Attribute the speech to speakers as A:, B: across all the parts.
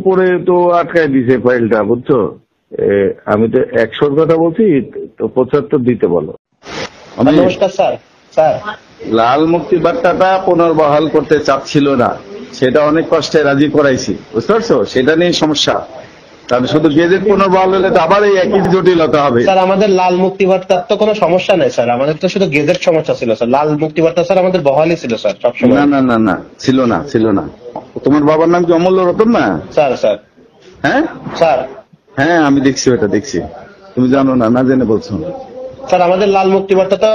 A: পরে তো আটকায় দিছে ফাইলটা, বুঝছো? আমি তো 100-র কথা বলছি, তো 75 দিতে বলো। আমি
B: নমস্কার স্যার। স্যার
A: লাল মুক্তি বার্তাটা পুনর্বহাল করতে চাচ্ছিল না, সেটা অনেক কষ্টে রাজি করাইছি, বুঝতে পারছো? সেটা নিয়ে সমস্যা। তাহলে শুধু গেজেট পুনর্বহাল হলে তো আবার এই একই জটিলতা হবে।
B: স্যার আমাদের লাল মুক্তি বার্তার তো কোনো সমস্যা নেই স্যার, আমাদের তো শুধু গেজেট সমস্যা ছিল স্যার। লাল মুক্তি বার্তা স্যার আমাদের বহালই ছিল স্যার
A: না
B: সবসময়।
A: না না না, ছিল না। তোমার বাবার নাম কি অমূল্য রতন না?
B: স্যার স্যার
A: হ্যাঁ
B: স্যার
A: হ্যাঁ, আমি দেখছি, ওটা দেখছি। তুমি জানো না, না জেনে বলছো?
B: স্যার আমাদের লাল মুক্তি বার্তা তো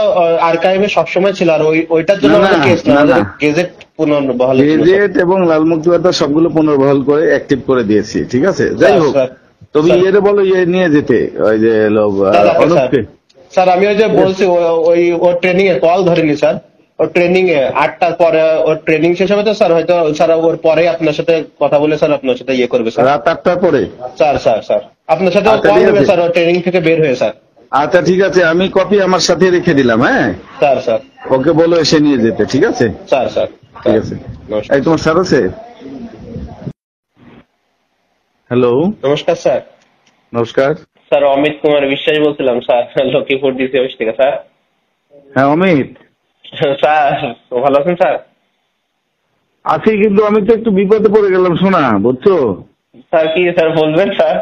B: আর্কাইভে সবসময় ছিল, আর ওইটার জন্য
A: না
B: আমাদের কেস না,
A: না
B: আমাদের
A: না,
B: গেজেট পুনর্বহাল ছিল স্যার।
A: গেজেট এবং লাল মুক্তি বার্তা সবগুলো পুনর্বহাল করে অ্যাক্টিভ করে দিয়েছি, ঠিক আছে? যাই
B: স্যার
A: হোক,
B: স্যার
A: তবে
B: স্যার
A: ইয়ে বলো, ইয়ে নিয়ে যেতে, ওই যে
B: স্যার স্যার
A: অনুপকে।
B: স্যার আমি ওই যে বলছি ওই ওর ট্রেনিং এ কল ধরেনি স্যার। ওর ট্রেনিং এ 8টার পরে ওর ট্রেনিং শেষ হবে তো স্যার, হয়তো স্যার ওর পরে আপনার সাথে কথা বলে স্যার আপনার সাথে ইয়ে করবে স্যার।
A: রাত 8টার পরে?
B: স্যার আপনার সাথে
A: আচ্ছা,
B: কল
A: ঠিক
B: নেবে
A: আছে।
B: স্যার, ওর ট্রেনিং থেকে বের হয়ে স্যার।
A: আচ্ছা, ঠিক আছে, আমি কপি আমার সাথে রেখে দিলাম। হ্যাঁ,
B: স্যার
A: ওকে বলো এসে নিয়ে যেতে, ঠিক আছে?
B: স্যার
A: ঠিক আছে।
B: নমস্কার।
A: এই তোমার স্যার আছে? হ্যালো,
B: নমস্কার স্যার।
A: নমস্কার।
B: স্যার অমিত কুমার বিশ্বাস বলছিলাম স্যার, লক্ষ্মীপুর ডিসি অফিস থেকে স্যার।
A: হ্যাঁ অমিত,
B: স্যার ভালো আছেন স্যার?
A: আছি, কিন্তু আমি তো একটু বিপদে পড়ে গেলাম, শোনা, বুঝছো?
B: স্যার কি স্যার বলবেন স্যার?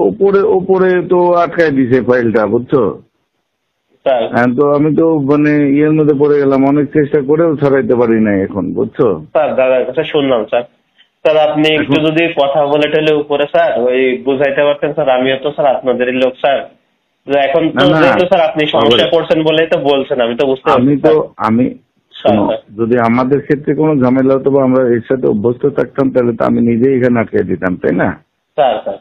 A: ওপরে ওপরে তো আটকায় দিছে ফাইলটা, বুঝছো?
B: স্যার
A: হ্যাঁ, তো আমি তো মানে ইয়ের মধ্যে পড়ে গেলাম, অনেক চেষ্টা করেও ছড়াইতে পারি না এখন, বুঝছো?
B: স্যার দাদার কাছে শুনলাম স্যার। স্যার আপনি একটু যদি কথা বলে টলে উপরে স্যার ওই বুঝাইতে পারতেন স্যার, আমিও তো স্যার আপনাদেরই লোক স্যার। তো এখন
A: না
B: তো
A: না,
B: যেহেতু স্যার আপনি সমস্যায় পড়ছেন বলেই তো বলছেন, আমি তো বুঝতে
A: আমি
B: পারছি
A: তো
B: স্যার।
A: আমি শোনো,
B: স্যার
A: যদি আমাদের ক্ষেত্রে কোনো ঝামেলা হতো বা আমরা এর সাথে অভ্যস্ত থাকতাম, তাহলে তো আমি নিজেই এখানে আটকে দিতাম, তাই না?
B: স্যার স্যার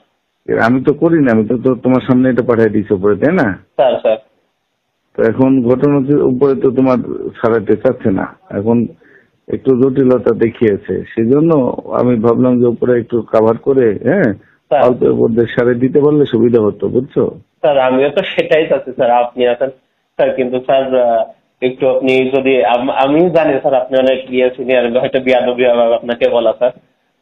A: আমি তো করি না, আমি তো তোমার সামনে এটা পাঠিয়ে দিচ্ছি উপরে, তাই না?
B: স্যার স্যার
A: তো এখন ঘটনার উপরে তো তোমার ছাড়াইতে চাচ্ছে না, এখন একটু জটিলতা দেখিয়েছে, সেজন্য আমি ভাবলাম যে উপরে একটু কাভার করে, হ্যাঁ,
B: স্যার
A: অল্প মধ্যে সারে দিতে পারলে সুবিধা হতো, বুঝছো?
B: স্যার আমিও তো সেটাই চাচ্ছি স্যার, আপনি আছেন স্যার, কিন্তু স্যার একটু আপনি যদি আমিও জানি স্যার আপনি অনেক ইয়ে সিনিয়র, হয়তো বিয়াদবি আপনাকে বলা স্যার।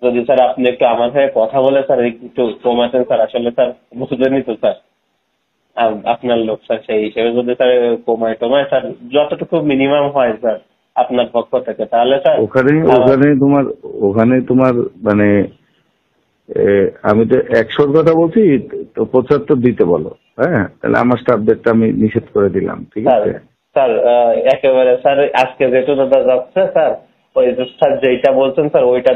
B: যদি স্যার আপনি একটু আমার হয়ে কথা বলে স্যার একটু কমাতেন স্যার, আসলে স্যার বুঝলেনই তো স্যার আপনার লোক স্যার, সেই হিসেবে যদি স্যার কমায় টমায় স্যার যতটুকু মিনিমাম হয় স্যার আপনার পক্ষ থেকে, তাহলে স্যার
A: ওখানে ওখানে তোমার মানে আমি তো 100-র কথা বলছি, তো 75 দিতে বলো। হ্যাঁ, তাহলে আমার স্টাফদেরটা আমি নিষেধ করে দিলাম, ঠিক
B: স্যার
A: আছে?
B: স্যার একেবারে স্যার আজকে যেহেতু দাদা যাচ্ছে স্যার, ওই যে স্যার যেইটা বলছেন স্যার ওইটা